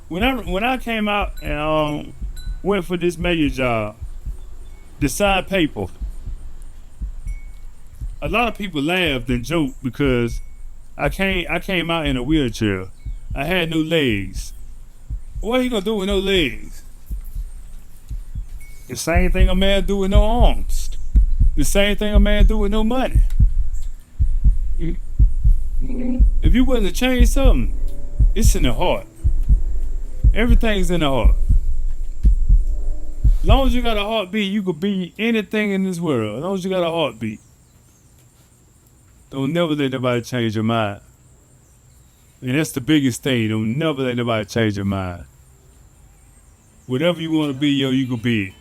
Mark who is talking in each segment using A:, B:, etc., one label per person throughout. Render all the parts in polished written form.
A: when I came out and went for this mayor job, the side paper, a lot of people laughed and joked because I came out in a wheelchair. I had no legs. What are you gonna do with no legs? The same thing a man do with no arms. The same thing a man do with no money. If you wasn't to change something, it's in the heart. Everything's in the heart. As long as you got a heartbeat, you could be anything in this world. As long as you got a heartbeat. Don't never let nobody change your mind. And that's the biggest thing. Don't never let nobody change your mind. Whatever you want to be, yo, you can be it.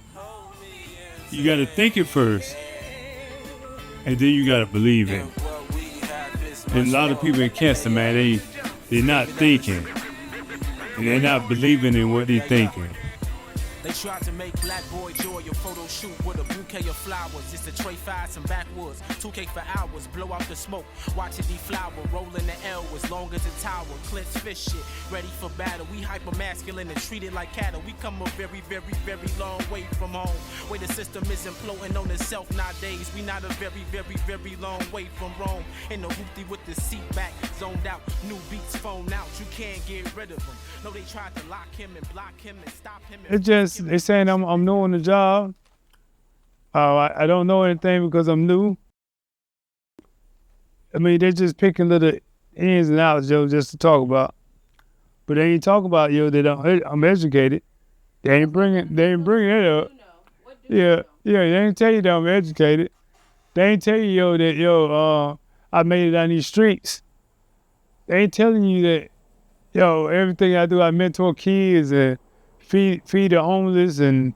A: You got to think it first. And then you got to believe it. And a lot of people in Kinston, man, they're not thinking. And they're not believing in what they're thinking.
B: They tried to make Black Boy Joy a photo shoot with a bouquet of flowers. Just a tray fire, some backwoods, 2K for hours, blow out the smoke, watch it deflower, roll in the L as long as the tower, Clint's fish shit, ready for battle. We hyper masculine and treated like cattle. We come a very, very, very long way from home, where the system is imploding on itself nowadays. We not a very, very, very long way from Rome. In the hoopty with the seat back, zoned out, new beats phone out. You can't get rid of them. No, they tried to lock him and block him and stop him.
A: It's just they saying I'm new on the job. I don't know anything because I'm new. I mean, they're just picking little ins and outs, yo, just to talk about. But they ain't talk about, yo, that I'm educated. They ain't bringing it up. Yeah, they ain't tell you that I'm educated. They ain't tell you, yo, that, I made it on these streets. They ain't telling you that, yo, everything I do, I mentor kids and feed the homeless and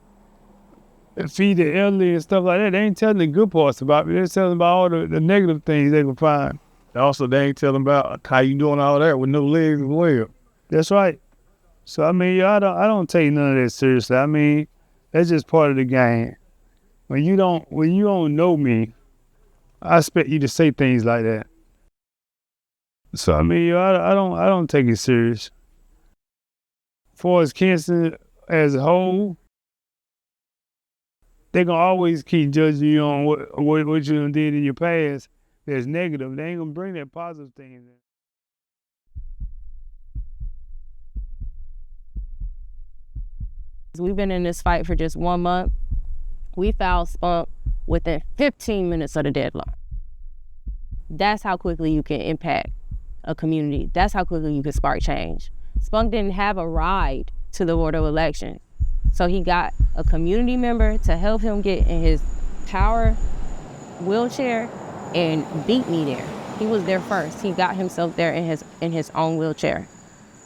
A: feed the elderly and stuff like that. They ain't telling the good parts about me. They're telling about all the negative things they can find.
C: Also, they ain't telling about how you doing all that with no legs as well.
A: That's right. So, I mean, I don't take none of that seriously. I mean, that's just part of the game. When you don't know me, I expect you to say things like that. So, I mean, I don't take it serious. As far as Kinston as a whole, they're going to always keep judging you on what you done did in your past that's negative. They ain't going to bring that positive thing in.
D: We've been in this fight for just 1 month. We fouled Spunk within 15 minutes of the deadline. That's how quickly you can impact a community. That's how quickly you can spark change. Spunk didn't have a ride to the Board of Elections. So he got a community member to help him get in his power wheelchair and beat me there. He was there first. He got himself there in his own wheelchair.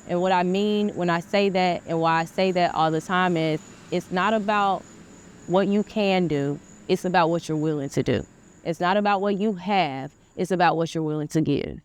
D: And what I mean when I say that, and why I say that all the time, is it's not about what you can do, it's about what you're willing to do. It's not about what you have, it's about what you're willing to give.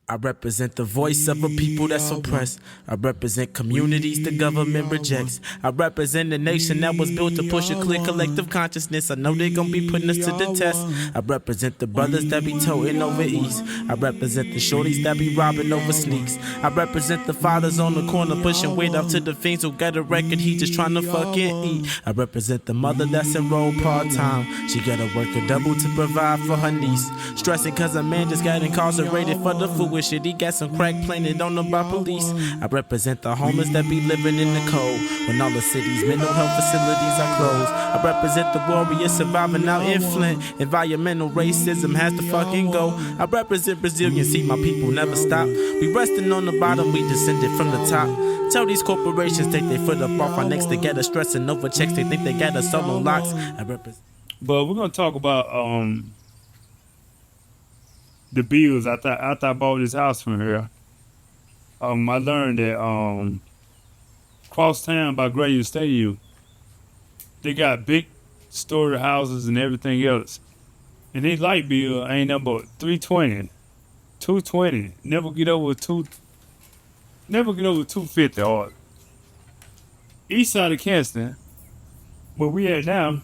B: I represent the voice of a people that's oppressed. I represent communities the government rejects. I represent a nation that was built to push a clear collective consciousness. I know they gon' be putting us to the test. I represent the brothers that be toting over east. I represent the shorties that be robbing over sneaks. I represent the fathers on the corner pushing weight up to the fiends who got a record, he just trying to fucking eat. I represent the mother that's enrolled part-time. She gotta work a double to provide for her niece. Stressing cause a man just got incarcerated for the foolish shit. He got some crack planted on him by police. I represent the homeless that be living in the cold when all the city's mental health facilities are closed. I represent the warriors surviving out in Flint. Environmental racism has to fucking go. I represent resiliency, my people never stop. We resting on the bottom, we descended from the top. Tell these corporations take their foot up off our necks. They got us stressing over checks, they think they got us all on locks. I represent.
A: But we're gonna talk about the bills. After I bought this house from here, I learned that cross town by Grady Stadium, they got big story houses and everything else, and they light bill ain't nothing but $220. Never get over 250 hard. East side of Kinston, where we at now,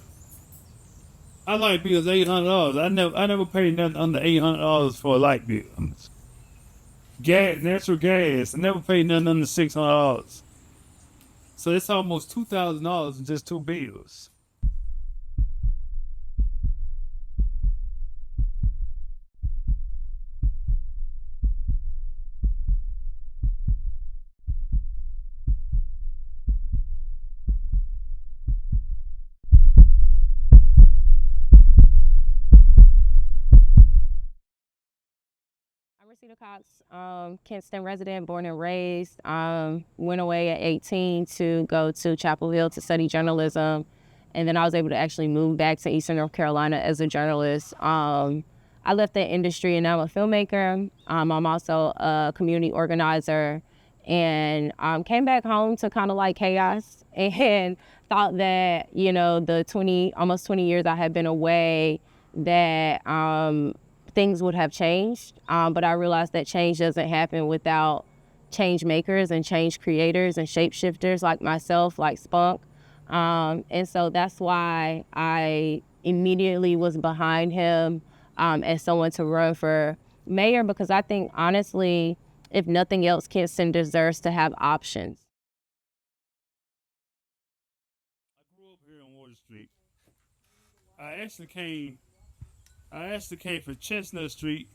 A: I light bill's $800. I never paid nothing under $800 for a light bill. gas, natural gas. I never paid nothing under $600. So it's almost $2,000 in just 2 bills.
D: I'm Resita Cox, Kinston resident, born and raised. Went away at 18 to go to Chapel Hill to study journalism. And then I was able to actually move back to Eastern North Carolina as a journalist. I left that industry and now I'm a filmmaker. I'm also a community organizer and came back home to kind of like chaos and thought that, you know, the almost 20 years I had been away that things would have changed, but I realized that change doesn't happen without change makers and change creators and shapeshifters like myself, like Spunk. And so that's why I immediately was behind him as someone to run for mayor, because I think, honestly, if nothing else, Kinston deserves to have options.
A: I grew up here on Water Street. I actually came from Chestnut Street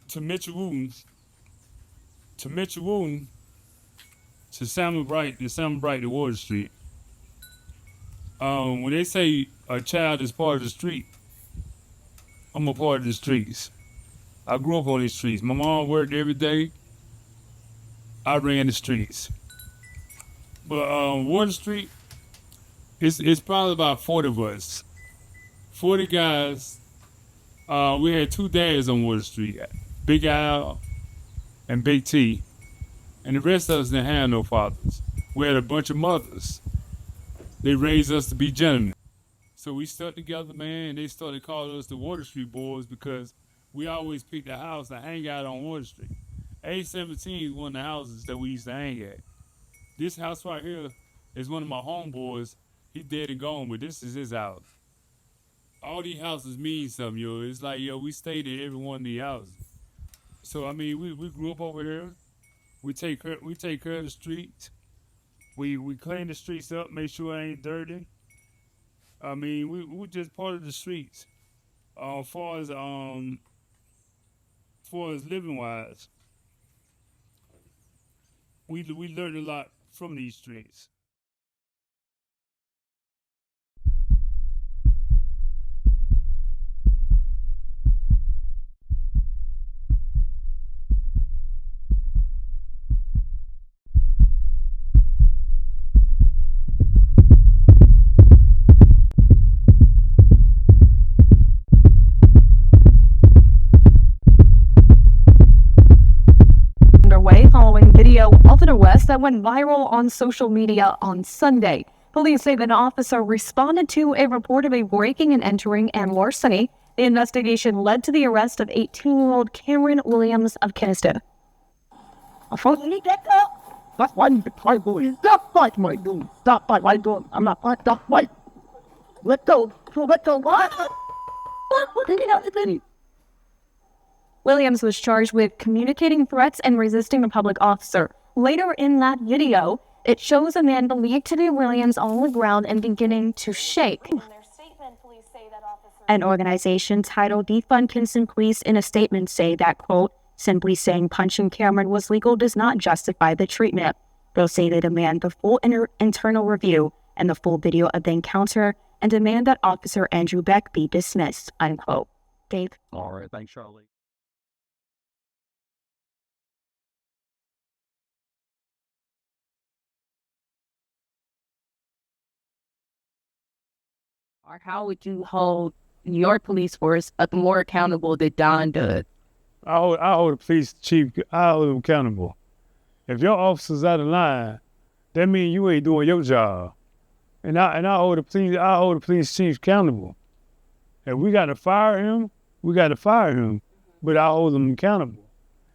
A: to Mitchell Wooten, to Salmon Bright to Water Street. When they say a child is part of the street, I'm a part of the streets. I grew up on these streets. My mom worked every day. I ran the streets. But Water Street, it's probably about 40 of us. 40 guys. We had 2 dads on Water Street, Big Al and Big T. And the rest of us didn't have no fathers. We had a bunch of mothers. They raised us to be gentlemen. So we stuck together, man, and they started calling us the Water Street Boys because we always picked a house to hang out on Water Street. A17 is one of the houses that we used to hang at. This house right here is one of my homeboys. He's dead and gone, but this is his house. All these houses mean something, yo. It's like, yo, we stayed at every one of these houses. So, I mean, we grew up over here. We take care of the streets. We clean the streets up, make sure it ain't dirty. I mean, we just part of the streets. As far as living wise, we learned a lot from these streets.
E: Following video of an arrest that went viral on social media on Sunday. Police say that an officer responded to a report of a breaking and entering and larceny. The investigation led to the arrest of 18-year-old Cameron Williams of Kinston.
F: That's why you fight, boy. Stop fight, my dude. Stop fight, my dude. I'm not fight. Stop fight. Let go. Let go. What?
E: Williams was charged with communicating threats and resisting a public officer. Later in that video, it shows a man believed to be Williams on the ground and beginning to shake. An organization titled Defund Kinston Police in a statement say that, quote, simply saying punching Cameron was legal does not justify the treatment. They'll say they demand the full internal review and the full video of the encounter and demand that Officer Andrew Beck be dismissed, unquote. Dave?
C: All right. Thanks, Charlie.
D: Or how would you hold your police force more accountable than Don does?
A: I hold the police chief, I hold them accountable. If your officer's out of line, that means you ain't doing your job. And I hold the police chief accountable. If we gotta fire him, we gotta fire him. But I hold him accountable.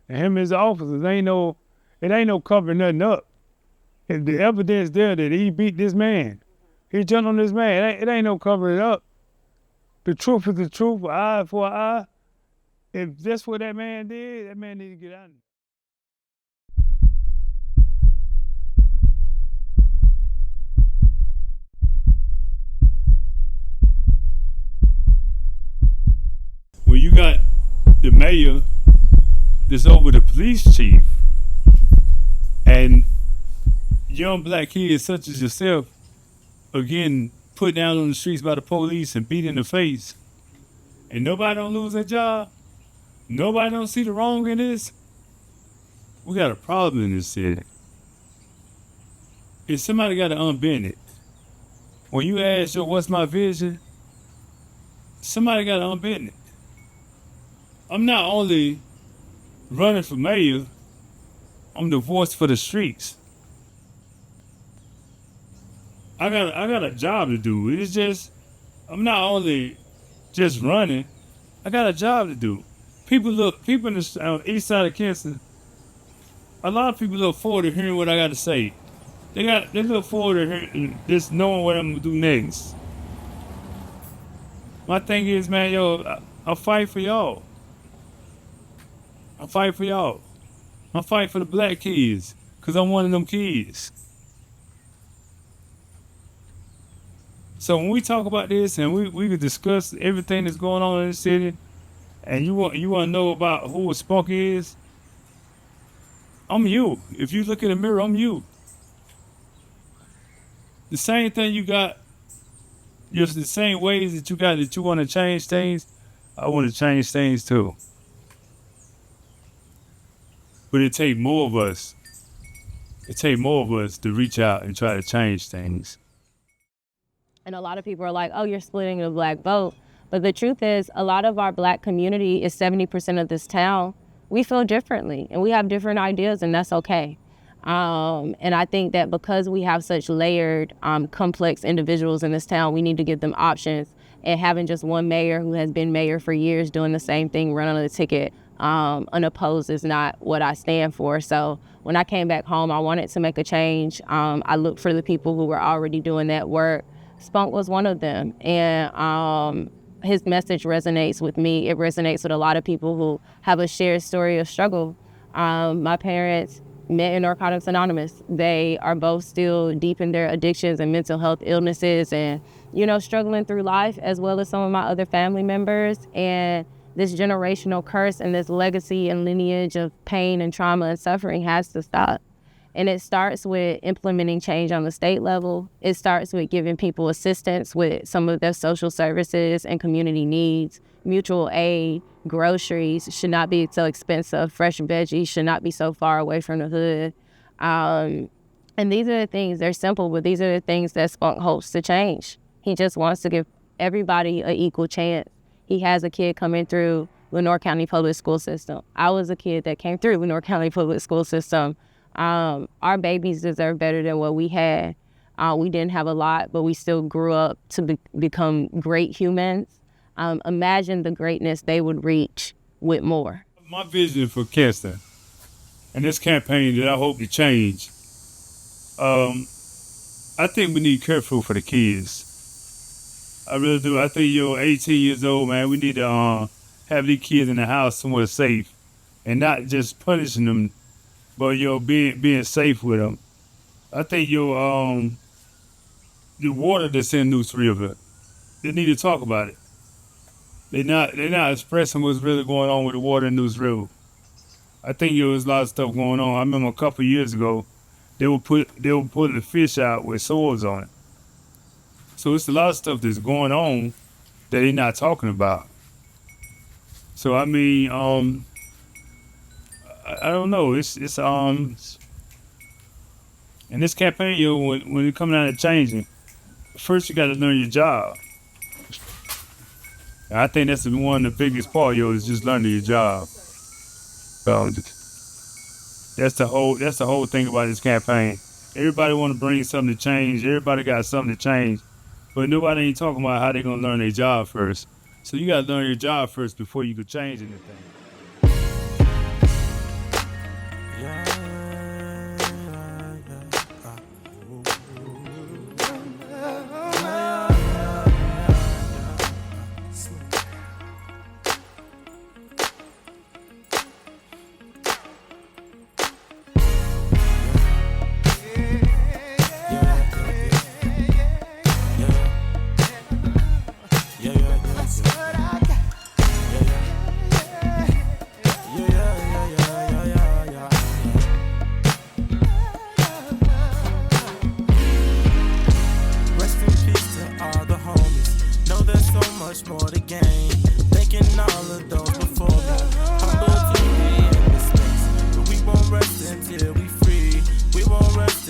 A: And him as the officers, it ain't no covering nothing up. If the evidence there that he beat this man, he jumped on this man, it ain't no covering it up. The truth is the truth, eye for an eye. if that's what that man did, that man need to get out of there. When you got the mayor that's over the police chief and young black kids such as yourself are getting put down on the streets by the police and beat in the face, and nobody don't lose their job, nobody don't see the wrong in this, we got a problem in this city. If somebody got to unbend it. When you ask, yo, what's my vision? Somebody got to unbend it. I'm not only running for mayor, I'm the voice for the streets. I got a job to do. It's just, I'm not only just running, I got a job to do. People in the east side of Kinston, a lot of people look forward to hearing what I got to say. They look forward to hearing, just knowing what I'm gonna do next. My thing is, man, yo, I fight for y'all. I fight for y'all. I fight for the black kids, cause I'm one of them kids. So when we talk about this and we could discuss everything that's going on in the city, and you want to know about who a Spunk is, I'm you. If you look in the mirror, I'm you. The same thing you got, just the same ways that you got that you want to change things, I want to change things too. But it takes more of us. It takes more of us to reach out and try to change things.
D: And a lot of people are like, oh, you're splitting the black vote. But the truth is, a lot of our black community is 70% of this town. We feel differently and we have different ideas, and that's okay. And I think that because we have such layered, complex individuals in this town, we need to give them options. And having just one mayor who has been mayor for years doing the same thing, running on the ticket, unopposed is not what I stand for. So when I came back home, I wanted to make a change. I looked for the people who were already doing that work. Spunk was one of them. And his message resonates with me. It resonates with a lot of people who have a shared story of struggle. My parents met in Narcotics Anonymous. They are both still deep in their addictions and mental health illnesses and, struggling through life, as well as some of my other family members. And this generational curse and this legacy and lineage of pain and trauma and suffering has to stop. And it starts with implementing change on the state level. It starts with giving people assistance with some of their social services and community needs. Mutual aid, groceries should not be so expensive. Fresh veggies should not be so far away from the hood. And these are the things, they're simple, but these are the things that Spunk hopes to change. He just wants to give everybody an equal chance. He has a kid coming through Lenore County Public School System. I was a kid that came through Lenore County Public School System. Our babies deserve better than what we had. We didn't have a lot, but we still grew up to become great humans. Imagine the greatness they would reach with more.
A: My vision for Kinston and this campaign that I hope to change, I think we need curfew for the kids. I really do. I think you're 18 years old, man. We need to have these kids in the house somewhere safe and not just punishing them, but being safe with them. I think the water that's in Neuse River, they need to talk about it. They're not expressing what's really going on with the water in Neuse River. I think there's a lot of stuff going on. I remember a couple of years ago, they were putting the fish out with swords on it. So it's a lot of stuff that's going on that they're not talking about. So I mean, I don't know. It's in this campaign, when it comes down to changing, first you got to learn your job. And I think that's one of the biggest part, is just learning your job. That's the whole thing about this campaign. Everybody want to bring something to change. Everybody got something to change, but nobody ain't talking about how they gonna learn their job first. So you got to learn your job first before you could change anything.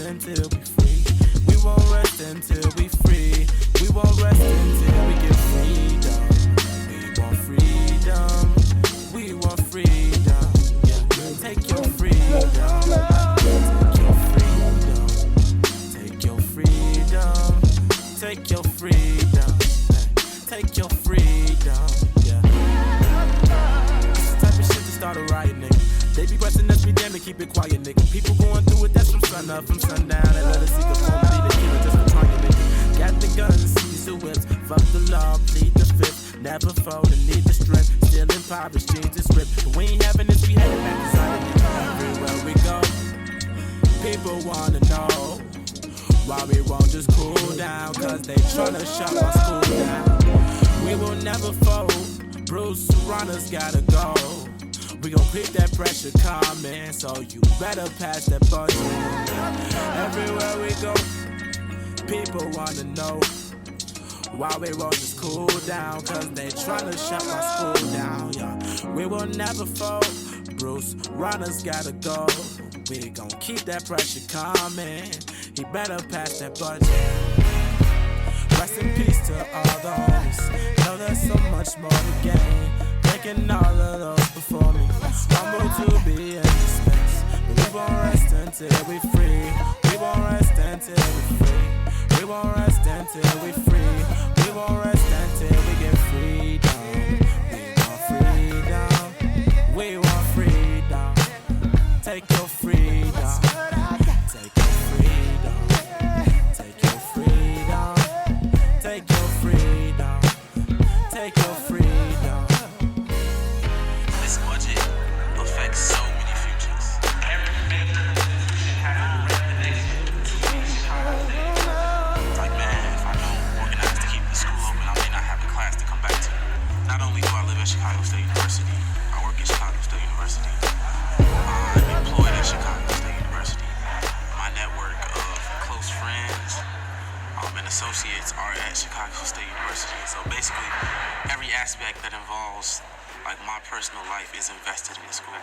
B: until we free. We won't rest until we free. We won't rest until we get freedom. We want freedom. We want freedom. Yeah, take your freedom. Take your freedom. Take your freedom. Take your freedom. Yeah. This the type of shit to start a riot, nigga. They be pressing us, be damn it, keep it quiet, nigga. People going through it, that's from sun up, from sundown. They let us seek a form, lead a killer just for trying, nigga. Got the guns, seize the whips, fuck the law, plead the fifth. Never fold and need the strength. Still impoverished, change the script. But we ain't having this, we headed back to Zion, nigga. Everywhere we go, people wanna know why we won't just cool down. Cause they tryna shut my school down. We will never fold. Bruce Runners gotta go. We gon' keep that pressure coming, so you better pass that budget. Everywhere we go, people wanna know why we won't just cool down. Cause they tryna shut my school down, yeah. We will never fold. Bruce Runners gotta go. We gon' keep that pressure coming. He better pass that budget. Rest in peace to all the homies. Know there's so much more to gain. Taking all of those before me. Humble to be in this space. But we won't rest until we free. We won't rest until we free. We won't rest until we free. We won't rest until we get freedom. We want freedom. We want freedom. Take your freedom. Take your freedom. Take your freedom. Take your freedom. Take your freedom.
G: This budget affects so many futures. It's like, man, if I don't organize to keep the school open, I may not have a class to come back to. Not only do I live at Chicago State University, I work at Chicago State University. I'm employed at Chicago State University. My network of close friends and associates are at Chicago State University. So basically, every aspect that involves like my personal life is invested in the school.